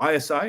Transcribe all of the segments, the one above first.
ISI,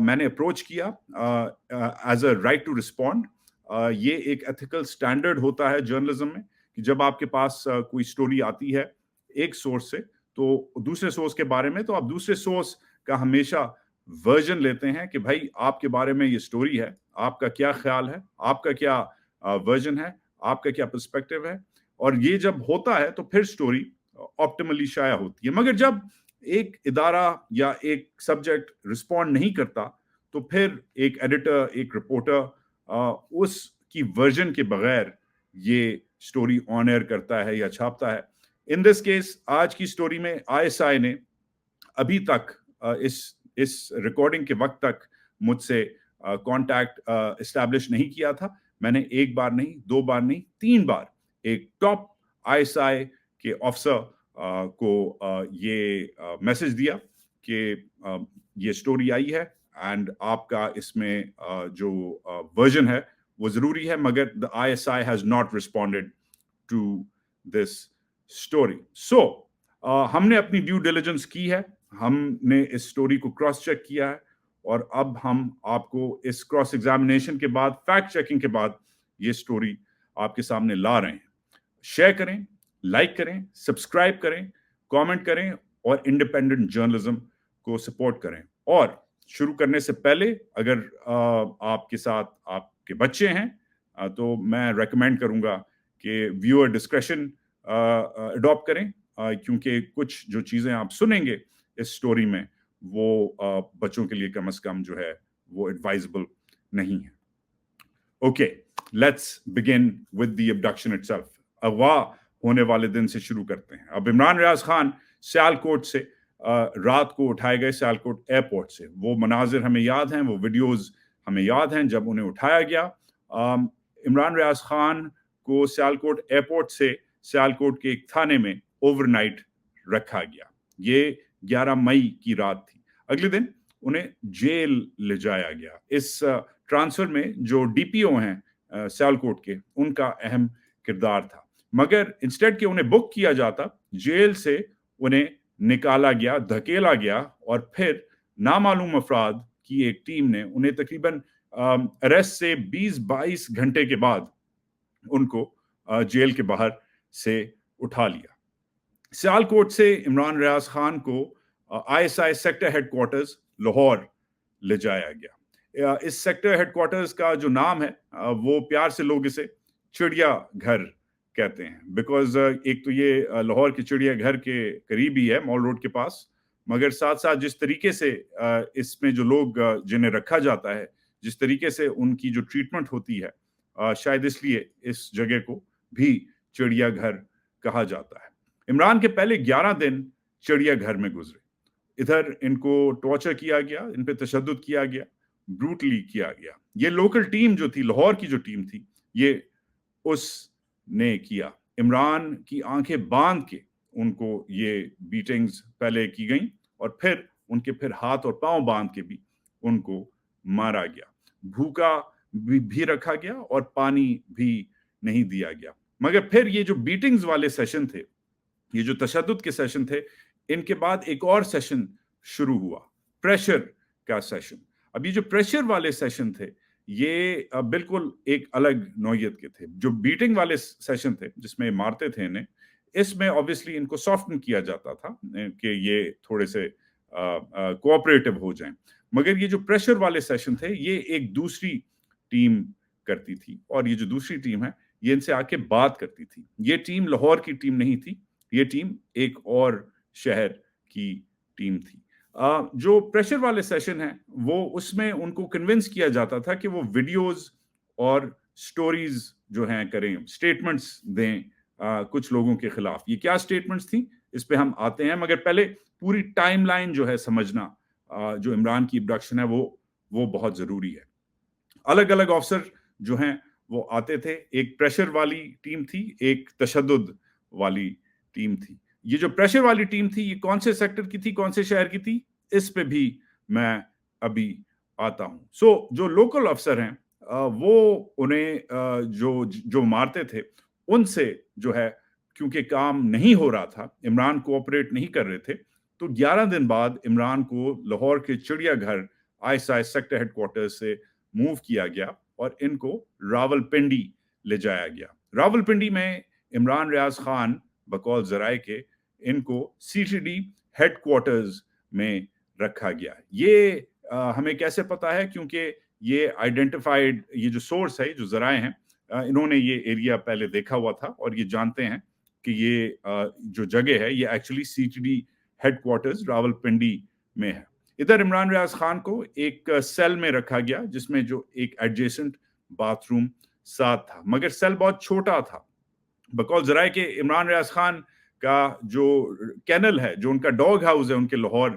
میں نے approach کیا as a right to respond. یہ ایک ایتھیکل سٹینڈرڈ ہوتا ہے جرنلزم میں کہ جب آپ کے پاس کوئی سٹوری آتی ہے ایک سورس سے تو دوسرے سورس کے بارے میں, تو آپ دوسرے سورس کا ہمیشہ ورژن لیتے ہیں کہ بھائی آپ کے بارے میں یہ سٹوری ہے, آپ کا کیا خیال ہے, آپ کا کیا ورژن ہے, آپ کا کیا پرسپیکٹیو ہے. اور یہ جب ہوتا ہے تو پھر سٹوری آپٹیملی شائع ہوتی ہے. مگر جب ایک ادارہ یا ایک سبجیکٹ رسپونڈ نہیں کرتا تو پھر ایک ایڈیٹر, ایک رپورٹر اس کی ورژن کے بغیر یہ سٹوری آن ایئر کرتا ہے یا چھاپتا ہے. ان دس کیس آج کی سٹوری میں ISI نے ابھی تک اس ریکارڈنگ کے وقت تک مجھ سے کانٹیکٹ اسٹیبلش نہیں کیا تھا. میں نے ایک بار نہیں, 2 بار نہیں, 3 بار ایک ٹاپ ISI کے آفسر کو یہ میسج دیا کہ یہ سٹوری آئی ہے اینڈ آپ کا اس میں جو ورژن ہے وہ ضروری ہے, مگر the ISI has not responded to this story. So ہم نے اپنی ڈیو ڈیلیجنس کی ہے, ہم نے اس سٹوری کو کراس چیک کیا ہے اور اب ہم آپ کو اس کراس ایگزامینیشن کے بعد, فیکٹ چیکنگ کے بعد یہ سٹوری آپ کے سامنے لا رہے ہیں. شیئر کریں, لائک کریں, سبسکرائب کریں, کامنٹ کریں اور انڈیپینڈنٹ جرنلزم کو سپورٹ کریں. اور شروع کرنے سے پہلے اگر آپ کے ساتھ آپ کے بچے ہیں تو میں ریکمینڈ کروں گا کہ ویور ڈسکریشن اڈاپٹ کریں, کیونکہ کچھ جو چیزیں آپ سنیں گے اس سٹوری میں وہ بچوں کے لیے کم از کم جو ہے وہ ایڈوائزبل نہیں ہے. Okay, let's begin with the abduction itself. اغوا ہونے والے دن سے شروع کرتے ہیں. اب عمران ریاض خان سیالکوٹ سے رات کو اٹھائے گئے, سیالکوٹ ایئرپورٹ سے. وہ مناظر ہمیں یاد ہیں, وہ ویڈیوز ہمیں یاد ہیں جب انہیں اٹھایا گیا. عمران ریاض خان کو سیالکوٹ ایئرپورٹ سے سیالکوٹ کے ایک تھانے میں اوور نائٹ رکھا گیا. یہ 11 مئی کی رات تھی. اگلے دن انہیں جیل لے جایا گیا. اس ٹرانسفر میں جو DPO ہیں سیالکوٹ کے, ان کا اہم کردار تھا. مگر انسٹیڈ کہ انہیں بک کیا جاتا, جیل سے انہیں نکالا گیا, دھکیلا گیا اور پھر نامعلوم افراد کی ایک ٹیم نے انہیں تقریباً اریسٹ سے 20-22 گھنٹے کے بعد ان کو جیل کے باہر سے اٹھا لیا. سیالکوٹ سے عمران ریاض خان کو ISI sector headquarters Lahore لے جایا گیا. اس سیکٹر ہیڈ کوارٹرز کا جو نام ہے وہ پیار سے لوگ اسے چڑیا گھر کہتے ہیں, بیکاز ایک تو یہ لاہور کے چڑیا گھر کے قریب ہی ہے, مال روڈ کے پاس, مگر ساتھ ساتھ جس طریقے سے اس میں جو لوگ جنہیں رکھا جاتا ہے, جس طریقے سے ان کی جو ٹریٹمنٹ ہوتی ہے, شاید اس لیے اس جگہ کو بھی چڑیا گھر کہا جاتا ہے. عمران کے پہلے 11 دن چڑیا گھر میں گزرے. ادھر ان کو ٹارچر کیا گیا, ان پہ تشدد کیا گیا, بروٹلی کیا گیا. یہ لوکل ٹیم جو تھی, لاہور کی جو ٹیم تھی, یہ اس نے کیا. عمران کی آنکھیں باندھ کے ان کو یہ بیٹنگز پہلے کی گئیں اور پھر ان کے ہاتھ اور پاؤں باندھ کے بھی ان کو مارا گیا. بھوکا بھی رکھا گیا اور پانی بھی نہیں دیا گیا. مگر پھر یہ جو بیٹنگز والے سیشن تھے, یہ جو تشدد کے سیشن تھے, ان کے بعد ایک اور سیشن شروع ہوا, پریشر کا سیشن. اب یہ جو پریشر والے سیشن تھے یہ بالکل ایک الگ نوعیت کے تھے. جو بیٹنگ والے سیشن تھے جس میں مارتے تھے انہیں, اس میں obviously ان کو سافٹن کیا جاتا تھا کہ یہ تھوڑے سے کوآپریٹو ہو جائیں. مگر یہ جو پریشر والے سیشن تھے یہ ایک دوسری ٹیم کرتی تھی, اور یہ جو دوسری ٹیم ہے یہ ان سے آ کے بات کرتی تھی. یہ ٹیم لاہور کی ٹیم نہیں تھی, یہ ٹیم ایک اور شہر کی ٹیم تھی. جو پریشر والے سیشن ہیں وہ اس میں ان کو کنونس کیا جاتا تھا کہ وہ ویڈیوز اور سٹوریز جو ہیں کریں, سٹیٹمنٹس دیں کچھ لوگوں کے خلاف. یہ کیا سٹیٹمنٹس تھیں اس پہ ہم آتے ہیں, مگر پہلے پوری ٹائم لائن جو ہے سمجھنا جو عمران کی ابڈکشن ہے وہ بہت ضروری ہے. الگ الگ آفسر جو ہیں وہ آتے تھے. ایک پریشر والی ٹیم تھی, ایک تشدد والی ٹیم تھی. یہ جو پریشر والی ٹیم تھی یہ کون سے سیکٹر کی تھی, کون سے شہر کی تھی, اس پہ بھی میں ابھی آتا ہوں. جو لوکل افسر ہیں وہ انہیں جو مارتے تھے ان سے جو ہے کیونکہ کام نہیں ہو رہا تھا, عمران کوآپریٹ نہیں کر رہے تھے, تو 11 دن بعد عمران کو لاہور کے چڑیا گھر آہستہ سیکٹر ہیڈ کوارٹر سے موو کیا گیا اور ان کو راولپنڈی لے جایا گیا. راولپنڈی میں عمران ریاض خان بقول ذرائع کے ان کو C T D headquarters میں رکھا گیا. یہ ہمیں کیسے پتا ہے؟ کیونکہ یہ آئیڈینٹیفائڈ، یہ جو سورس ہے، جو ذرائع ہیں، انہوں نے یہ ایریا پہلے دیکھا ہوا تھا اور یہ جانتے ہیں کہ یہ جو جگہ ہے یہ actually C T D headquarters Rawalpindi میں ہے. ادھر عمران ریاض خان کو ایک سیل میں رکھا گیا جس میں جو ایک ایڈجیسنٹ باتھ روم ساتھ تھا، مگر سیل بہت چھوٹا تھا. بقول ذرائع کہ عمران ریاض خان کا جو کینل ہے، جو ان کا ڈاگ ہاؤس ہے ان کے لاہور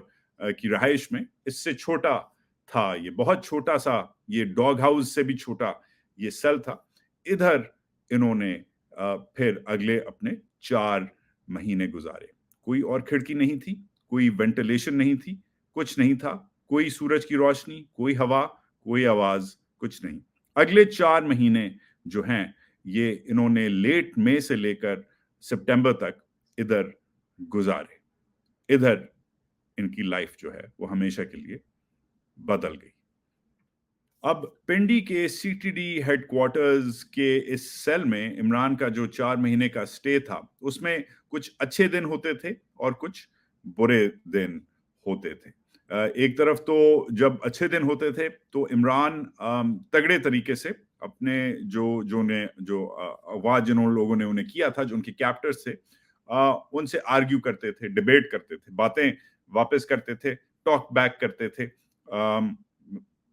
کی رہائش میں، اس سے چھوٹا تھا. یہ بہت چھوٹا سا، یہ ڈاگ ہاؤس سے بھی چھوٹا یہ سیل تھا. ادھر انہوں نے پھر اگلے اپنے 4 مہینے گزارے. کوئی اور کھڑکی نہیں تھی، کوئی وینٹیلیشن نہیں تھی، کچھ نہیں تھا، کوئی سورج کی روشنی، کوئی ہوا، کوئی آواز، کچھ نہیں. اگلے 4 مہینے جو ہیں یہ انہوں نے لیٹ مئی سے لے کر سپٹمبر تک ادھر گزارے. ادھر ان کی لائف جو ہے وہ ہمیشہ کے لیے بدل گئی. اب پنڈی کے C T D headquarters کے اس سیل میں عمران کا جو 4 مہینے کا سٹے تھا، اس میں کچھ اچھے دن ہوتے تھے اور کچھ برے دن ہوتے تھے. ایک طرف تو جب اچھے دن ہوتے تھے تو عمران تگڑے طریقے سے اپنے جو آواز جنہوں لوگوں نے انہیں کیا تھا، جو ان کے کیپٹرز تھے، ان سے آرگیو کرتے تھے، ڈیبیٹ کرتے تھے، باتیں واپس کرتے تھے، ٹاک بیک کرتے تھے،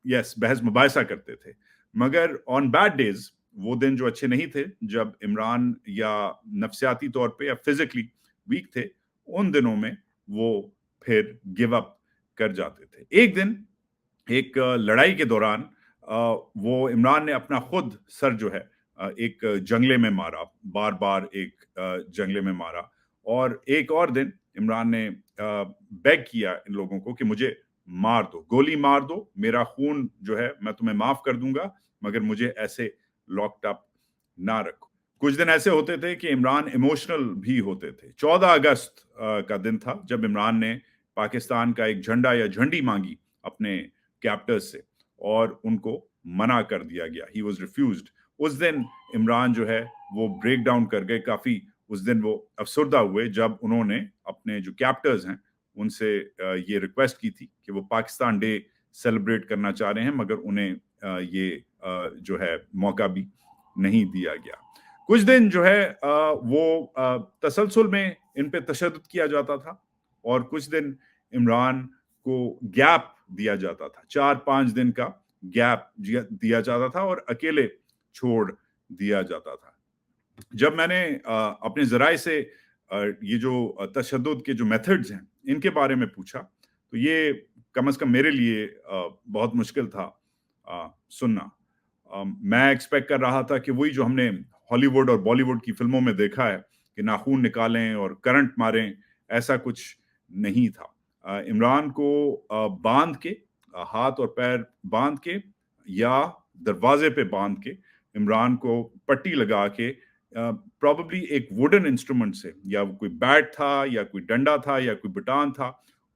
بحث مباحثہ کرتے تھے. مگر آن بیڈ ڈیز، وہ دن جو اچھے نہیں تھے، جب عمران یا نفسیاتی طور پہ یا فزیکلی ویک تھے، ان دنوں میں وہ پھر گیو اپ کر جاتے تھے. ایک دن ایک لڑائی کے دوران وہ عمران نے اپنا خود سر جو ہے ایک جنگلے میں مارا، بار بار ایک جنگلے میں مارا. اور ایک اور دن عمران نے بیگ کیا ان لوگوں کو کہ مجھے مار دو، گولی مار دو، میرا خون جو ہے میں تمہیں معاف کر دوں گا، مگر مجھے ایسے لاکڈ اپ نہ رکھو. کچھ دن ایسے ہوتے تھے کہ عمران ایموشنل بھی ہوتے تھے. 14 اگست کا دن تھا جب عمران نے پاکستان کا ایک جھنڈا یا جھنڈی مانگی اپنے کیپٹرز سے اور ان کو منع کر دیا گیا. He was refused. اس دن عمران جو ہے وہ بریک ڈاؤن کر گئے کافی. اس دن وہ افسردہ ہوئے جب انہوں نے اپنے جو کیپٹرز ہیں ان سے یہ ریکویسٹ کی تھی کہ وہ پاکستان ڈے سیلیبریٹ کرنا چاہ رہے ہیں، مگر انہیں یہ جو ہے موقع بھی نہیں دیا گیا. کچھ دن جو ہے وہ تسلسل میں ان پہ تشدد کیا جاتا تھا اور کچھ دن عمران کو گیپ دیا جاتا تھا. 4-5 دن کا گیپ دیا جاتا تھا اور اکیلے چھوڑ دیا جاتا تھا. جب میں نے اپنے ذرائع سے یہ جو تشدد کے جو میتھڈز ہیں ان کے بارے میں پوچھا تو یہ کم از کم میرے لیے بہت مشکل تھا سننا. میں ایکسپیکٹ کر رہا تھا کہ وہی جو ہم نے ہالی ووڈ اور بالی ووڈ کی فلموں میں دیکھا ہے کہ ناخون نکالیں اور کرنٹ ماریں، ایسا کچھ نہیں تھا. عمران کو باندھ کے، ہاتھ اور پیر باندھ کے یا دروازے پہ باندھ کے، عمران کو پٹی لگا کے پروبیبلی ایک ووڈن انسٹرومنٹ سے، یا کوئی بیٹ تھا یا کوئی ڈنڈا تھا یا کوئی بٹان تھا،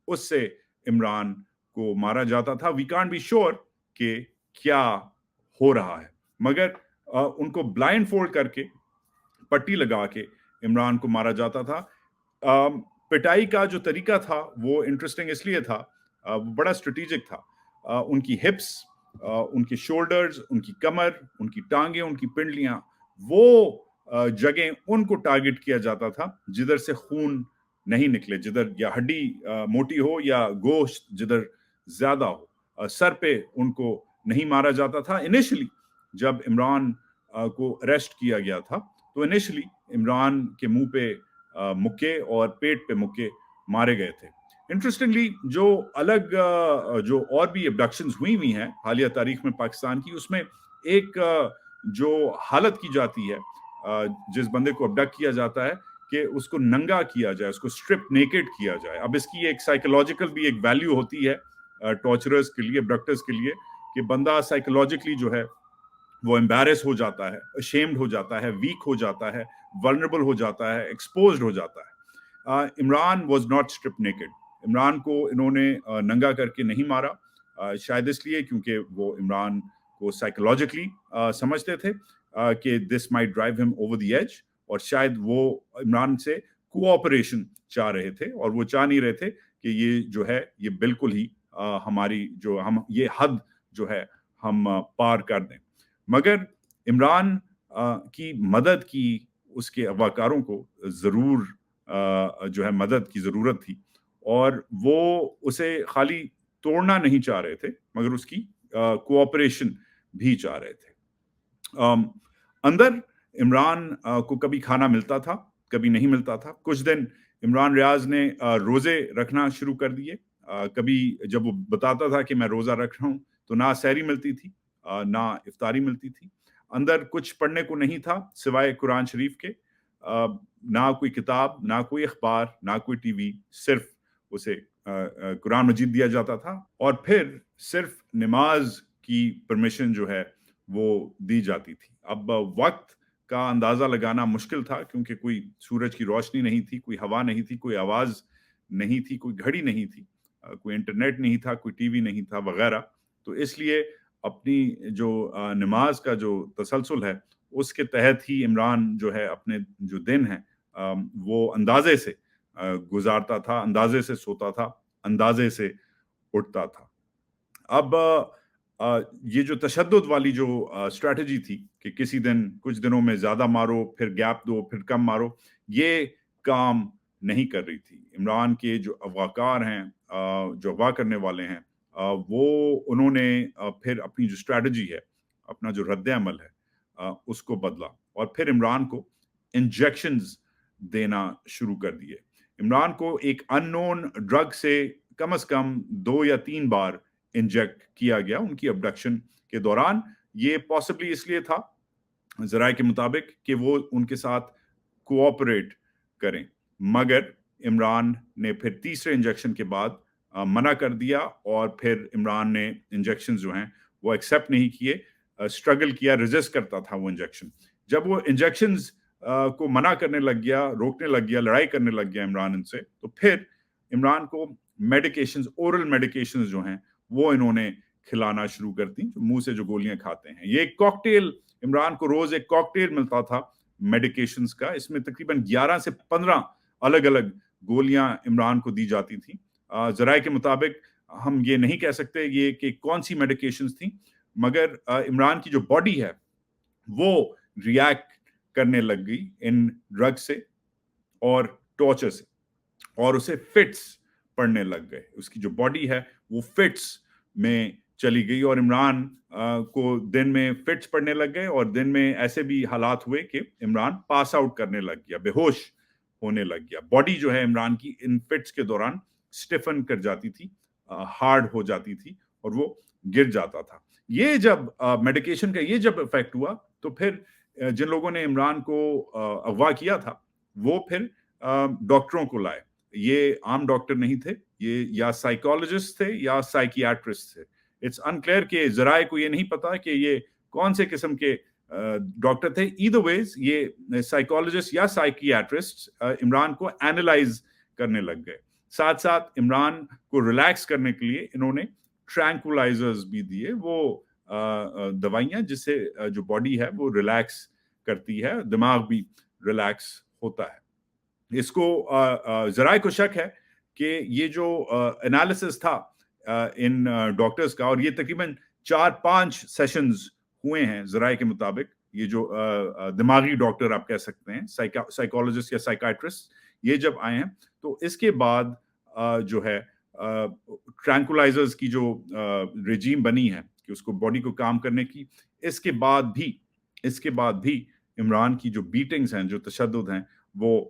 اس سے عمران کو مارا جاتا تھا. وی کانٹ بی شور کہ کیا ہو رہا ہے، مگر ان کو بلائنڈ فولڈ کر کے پٹی لگا کے عمران کو مارا جاتا تھا. پٹائی کا جو طریقہ تھا وہ انٹرسٹنگ اس لیے تھا، وہ بڑا اسٹریٹجک تھا. ان کی ہپس، ان کے شولڈرز، ان کی کمر، ان کی ٹانگیں، ان کی پنڈلیاں، وہ جگہیں ان کو ٹارگٹ کیا جاتا تھا جدھر سے خون نہیں نکلے، جدھر یا ہڈی موٹی ہو یا گوشت جدھر زیادہ ہو. سر پہ ان کو نہیں مارا جاتا تھا. انیشلی جب عمران کو اریسٹ کیا گیا تھا تو انیشلی عمران کے منہ پہ مکے اور پیٹ پہ مکے مارے گئے تھے. انٹرسٹنگلی جو الگ جو اور بھی ابڈکشنز ہوئی ہیں حالیہ تاریخ میں پاکستان کی، اس میں ایک جو حالت کی جاتی ہے جس بندے کو ابڈکٹ کیا جاتا ہے کہ اس کو ننگا کیا جائے، اس کو اسٹرپ نیکڈ کیا جائے. اب اس کی ایک سائیکولوجیکل بھی ایک ویلیو ہوتی ہے ٹارچررز کے لیے، ابڈکٹرز کے لیے، کہ بندہ سائیکولوجیکلی جو ہے وہ امبیرس ہو جاتا ہے، اشیمڈ ہو جاتا ہے، ویک ہو جاتا ہے، ولنریبل ہو جاتا ہے، ایکسپوزڈ ہو جاتا ہے. Imran was not strip naked. Imran کو انہوں نے ننگا کر کے نہیں مارا. شاید اس لیے کیونکہ وہ عمران کو سائیکولوجیکلی سمجھتے تھے کہ دس مائٹ ڈرائیو ہم اوور دی ایج، اور شاید وہ عمران سے کوآپریشن چاہ رہے تھے، اور وہ چاہ نہیں رہے تھے کہ یہ جو ہے یہ بالکل ہی ہماری جو ہم یہ حد جو ہے ہم پار کر دیں. مگر عمران کی مدد کی اس کے اغواکاروں کو ضرور جو ہے مدد کی ضرورت تھی، اور وہ اسے خالی توڑنا نہیں چاہ رہے تھے مگر اس کی کوآپریشن بھی چاہ رہے تھے. اندر عمران کو کبھی کھانا ملتا تھا، کبھی نہیں ملتا تھا. کچھ دن عمران ریاض نے روزے رکھنا شروع کر دیے. کبھی جب وہ بتاتا تھا کہ میں روزہ رکھ رہا ہوں تو نہ سحری ملتی تھی نہ افطاری ملتی تھی. اندر کچھ پڑھنے کو نہیں تھا سوائے قرآن شریف کے، نہ کوئی کتاب، نہ کوئی اخبار، نہ کوئی ٹی وی. صرف اسے قرآن مجید دیا جاتا تھا، اور پھر صرف نماز کی پرمیشن جو ہے وہ دی جاتی تھی. اب وقت کا اندازہ لگانا مشکل تھا کیونکہ کوئی سورج کی روشنی نہیں تھی، کوئی ہوا نہیں تھی، کوئی آواز نہیں تھی، کوئی گھڑی نہیں تھی، کوئی انٹرنیٹ نہیں تھا، کوئی ٹی وی نہیں تھا وغیرہ. تو اس لیے اپنی جو نماز کا جو تسلسل ہے اس کے تحت ہی عمران جو ہے اپنے جو دن ہیں وہ اندازے سے گزارتا تھا، اندازے سے سوتا تھا، اندازے سے اٹھتا تھا. اب یہ جو تشدد والی جو اسٹریٹجی تھی کہ کسی دن کچھ دنوں میں زیادہ مارو، پھر گیپ دو، پھر کم مارو، یہ کام نہیں کر رہی تھی. عمران کے جو اغواکار ہیں، جو اغوا کرنے والے ہیں، وہ انہوں نے پھر اپنی جو اسٹریٹجی ہے، اپنا جو رد عمل ہے اس کو بدلا، اور پھر عمران کو انجیکشنز دینا شروع کر دیے. عمران کو ایک ان نون ڈرگ سے کم از کم 2 یا 3 بار انجیکٹ کیا گیا ان کی ابڈکشن کے دوران. یہ پاسبلی اس لیے تھا ذرائع کے مطابق کہ وہ ان کے ساتھ کوآپریٹ کریں، مگر عمران نے پھر تیسرے انجیکشن کے بعد منع کر دیا، اور پھر عمران نے انجیکشن جو ہیں وہ ایکسیپٹ نہیں کیے، اسٹرگل کیا، ریزسٹ کرتا تھا وہ انجیکشن. جب وہ انجیکشنز کو منع کرنے لگ گیا، روکنے لگ گیا، لڑائی کرنے لگ گیا عمران ان سے، تو پھر عمران کو میڈیکیشنز، اورل میڈیکیشنز جو ہیں وہ انہوں نے کھلانا شروع کر دی، جو منہ سے جو گولیاں کھاتے ہیں. یہ ایک کاکٹیل، عمران کو روز ایک کاکٹیل ملتا تھا میڈیکیشنز کا. اس میں تقریباً 11 سے 15 الگ الگ گولیاں عمران کو دی جاتی تھیں. ذرائع کے مطابق ہم یہ نہیں کہہ سکتے یہ کہ کون سی میڈیکیشنز تھیں، مگر عمران کی جو باڈی ہے وہ ریاکٹ کرنے لگ گئی ان ڈرگ سے اور ٹارچر سے، اور اسے فٹس پڑنے لگ گئے. اس کی جو باڈی ہے وہ فٹس میں چلی گئی، اور عمران کو دن میں فٹس پڑنے لگ گئے، اور دن میں ایسے بھی حالات ہوئے کہ عمران پاس آؤٹ کرنے لگ گیا، بے ہوش ہونے لگ گیا. باڈی جو ہے عمران کی ان فٹس کے دوران سٹیفن کر جاتی تھی، ہارڈ ہو جاتی تھی، اور وہ گر جاتا تھا. یہ جب میڈیکیشن کا یہ جب افیکٹ ہوا تو پھر جن لوگوں نے عمران کو اغوا کیا تھا وہ پھر ڈاکٹروں کو لائے. یہ عام ڈاکٹر نہیں تھے، یہ یا سائیکالوجسٹ تھے یا سائیکیاٹرسٹ تھے. اٹس انکلیئر کہ ذرائع کو یہ نہیں پتا کہ یہ کون سے قسم کے ڈاکٹر تھے. ایدر ویز یہ سائیکالوجسٹ یا سائیکیاٹرسٹ عمران کو اینالائز کرنے لگ گئے. ساتھ ساتھ عمران کو ریلیکس کرنے کے لیے انہوں نے ٹرینکولائزرز بھی دیے، وہ دوائیاں جس سے جو باڈی ہے وہ ریلیکس کرتی ہے، دماغ بھی ریلیکس ہوتا ہے. اس کو ذرائع کو شک ہے کہ یہ جو انالیسس تھا ان ڈاکٹرز کا، اور یہ تقریباً 4-5 سیشنز ہوئے ہیں ذرائع کے مطابق، یہ جو دماغی ڈاکٹر آپ کہہ سکتے ہیں، سائیکالوجسٹ یا سائیکائٹرسٹ، یہ جب آئے ہیں تو اس کے بعد جو ہے ٹرینکولائزرز کی جو رجیم بنی ہے کہ اس کو باڈی کو کام کرنے کی، اس کے بعد بھی عمران کی جو بیٹنگز ہیں، جو تشدد ہیں، وہ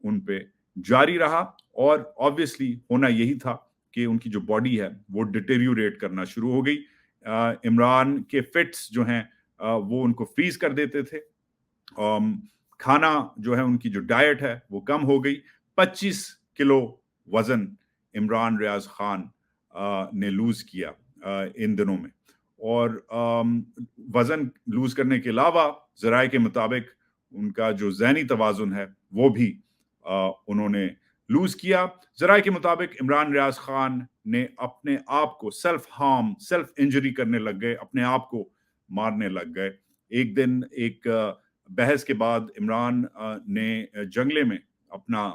ان پہ جاری رہا. اور آبویسلی ہونا یہی تھا کہ ان کی جو باڈی ہے وہ ڈیٹیریوریٹ کرنا شروع ہو گئی. عمران کے فٹس جو ہیں وہ ان کو فریز کر دیتے تھے. کھانا جو ہے ان کی جو ڈائٹ ہے وہ کم ہو گئی. 25 کلو وزن عمران ریاض خان نے لوز کیا ان دنوں میں. اور وزن لوز کرنے کے علاوہ ذرائع کے مطابق ان کا جو ذہنی توازن ہے وہ بھی انہوں نے لوز کیا. ذرائع کے مطابق عمران ریاض خان نے اپنے آپ کو سیلف انجری کرنے لگ گئے, اپنے آپ کو مارنے لگ گئے. ایک دن ایک بحث کے بعد عمران نے جنگلے میں اپنا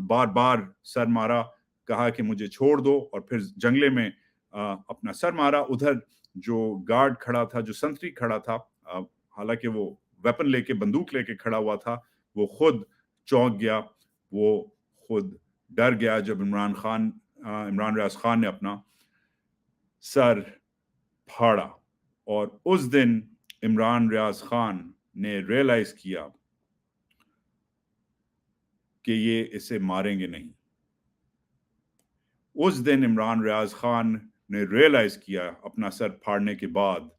بار بار سر مارا, کہا کہ مجھے چھوڑ دو, اور پھر جنگلے میں اپنا سر مارا. ادھر جو گارڈ کھڑا تھا, جو سنتری کھڑا تھا, حالانکہ وہ ویپن لے کے, بندوق لے کے کھڑا ہوا تھا, وہ خود چونک گیا, وہ خود ڈر گیا جب عمران ریاض خان نے اپنا سر پھاڑا. اور اس دن عمران ریاض خان نے ریئلائز کیا کہ یہ اسے ماریں گے نہیں. اس دن عمران ریاض خان نے ریئلائز کیا اپنا سر پھاڑنے کے بعد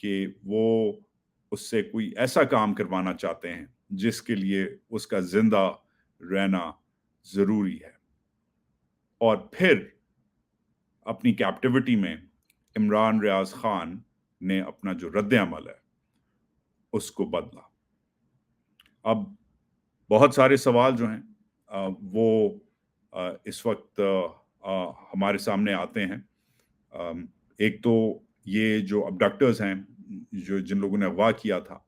کہ وہ اس سے کوئی ایسا کام کروانا چاہتے ہیں جس کے لیے اس کا زندہ رہنا ضروری ہے. اور پھر اپنی کیپٹیوٹی میں عمران ریاض خان نے اپنا جو رد عمل ہے اس کو بدلا. اب بہت سارے سوال جو ہیں وہ اس وقت ہمارے سامنے آتے ہیں. ایک تو یہ جو ابڈکٹرز ہیں, جن لوگوں نے اغوا کیا تھا,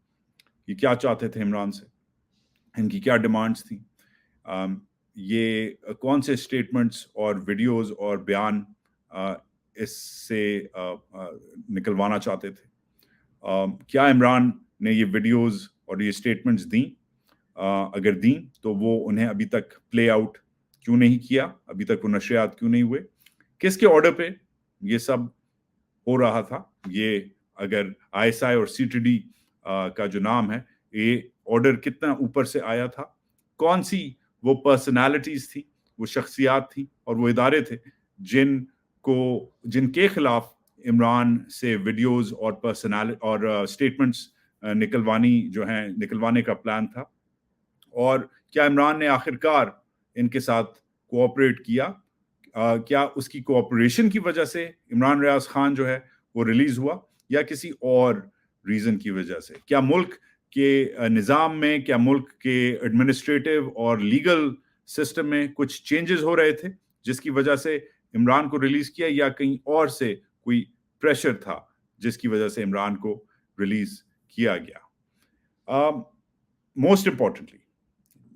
یہ کیا چاہتے تھے عمران سے, ان کی کیا ڈیمانڈز تھیں, یہ کون سے اسٹیٹمنٹس اور ویڈیوز اور بیان اس سے نکلوانا چاہتے تھے. کیا عمران نے یہ ویڈیوز اور یہ اسٹیٹمنٹس دیں؟ اگر دیں تو وہ انہیں ابھی تک پلے آؤٹ کیوں نہیں کیا, ابھی تک وہ نشریات کیوں نہیں ہوئے, کس کے آرڈر پہ یہ سب ہو رہا تھا. یہ اگر ISI اور CTD کا جو نام ہے, یہ آرڈر کتنا اوپر سے آیا تھا, کون سی وہ پرسنالٹیز تھی, وہ شخصیات تھیں اور وہ ادارے تھے جن کے خلاف عمران سے ویڈیوز اور اسٹیٹمنٹس نکلوانے کا پلان تھا. اور کیا عمران نے آخرکار ان کے ساتھ کوآپریٹ کیا؟ کیا اس کی کوآپریشن کی وجہ سے عمران ریاض خان جو ہے وہ ریلیز ہوا, یا کسی اور ریزن کی وجہ سے؟ کیا ملک کے نظام میں, کیا ملک کے ایڈمنسٹریٹو اور لیگل سسٹم میں کچھ چینجز ہو رہے تھے جس کی وجہ سے عمران کو ریلیز کیا, یا کہیں اور سے کوئی پریشر تھا جس کی وجہ سے عمران کو ریلیز کیا گیا؟ موسٹ امپورٹنٹلی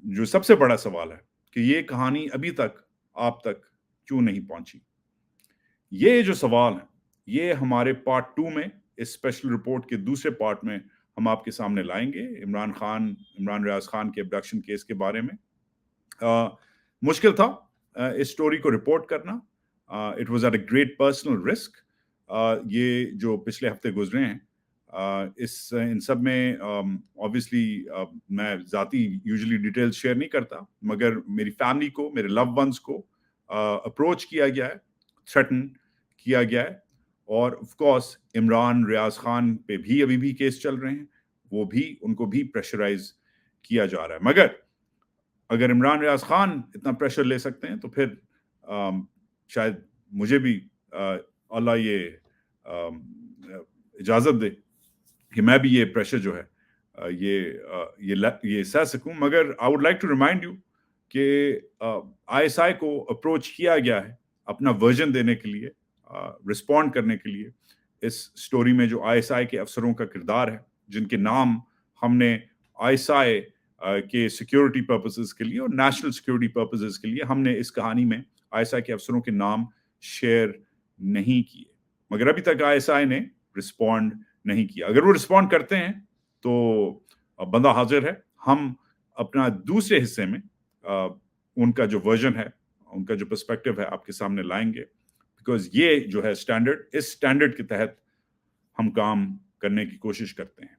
جو سب سے بڑا سوال ہے کہ یہ کہانی ابھی تک آپ تک کیوں نہیں پہنچی. یہ جو سوال ہیں یہ ہمارے پارٹ 2 میں, اس اسپیشل رپورٹ کے دوسرے پارٹ میں ہم آپ کے سامنے لائیں گے. عمران ریاض خان کے ابڈکشن کیس کے بارے میں مشکل تھا اس سٹوری کو رپورٹ کرنا. It was at a great personal risk. یہ جو پچھلے ہفتے گزرے ہیں ان سب میں obviously میں ذاتی یوزلی ڈیٹیلز شیئر نہیں کرتا, مگر میری فیملی کو, میرے لو ونس کو اپروچ کیا گیا ہے, تھریٹن کیا گیا ہے, اور آف کورس عمران ریاض خان پہ بھی ابھی بھی کیس چل رہے ہیں, ان کو بھی پریشرائز کیا جا رہا ہے. مگر اگر عمران ریاض خان اتنا پریشر لے سکتے ہیں تو پھر شاید مجھے بھی اللہ یہ اجازت دے کہ میں بھی یہ پریشر جو ہے یہ سہ سکوں. مگر I would like to remind you کہ ISI کو اپروچ کیا گیا ہے اپنا ورژن دینے کے لیے, رسپونڈ کرنے کے لیے اس سٹوری میں جو ISI کے افسروں کا کردار ہے, جن کے نام ہم نے ISI کے سیکیورٹی پرپسز کے لیے اور نیشنل سیکیورٹی پرپسز کے لیے ہم نے اس کہانی میں ISI کے افسروں کے نام شیئر نہیں کیے. مگر ابھی تک ISI نے رسپونڈ نہیں کیا. اگر وہ رسپونڈ کرتے ہیں تو بندہ حاضر ہے. ہم اپنا دوسرے حصے میں ان کا جو ورژن ہے, ان کا جو پرسپیکٹو ہے آپ کے سامنے لائیں گے, بیکاز یہ جو ہے سٹینڈرڈ, اس سٹینڈرڈ کے تحت ہم کام کرنے کی کوشش کرتے ہیں.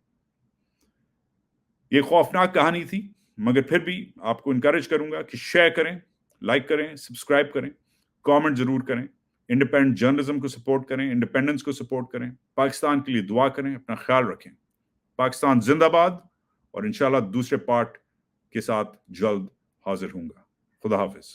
یہ خوفناک کہانی تھی, مگر پھر بھی آپ کو انکریج کروں گا کہ شیئر کریں, لائک کریں, سبسکرائب کریں, کامنٹ ضرور کریں, انڈیپینڈنٹ جرنلزم کو سپورٹ کریں, انڈیپینڈنس کو سپورٹ کریں, پاکستان کے لیے دعا کریں, اپنا خیال رکھیں. پاکستان زندہ باد, اور انشاءاللہ دوسرے پارٹ کے ساتھ جلد حاضر ہوں گا. خدا حافظ.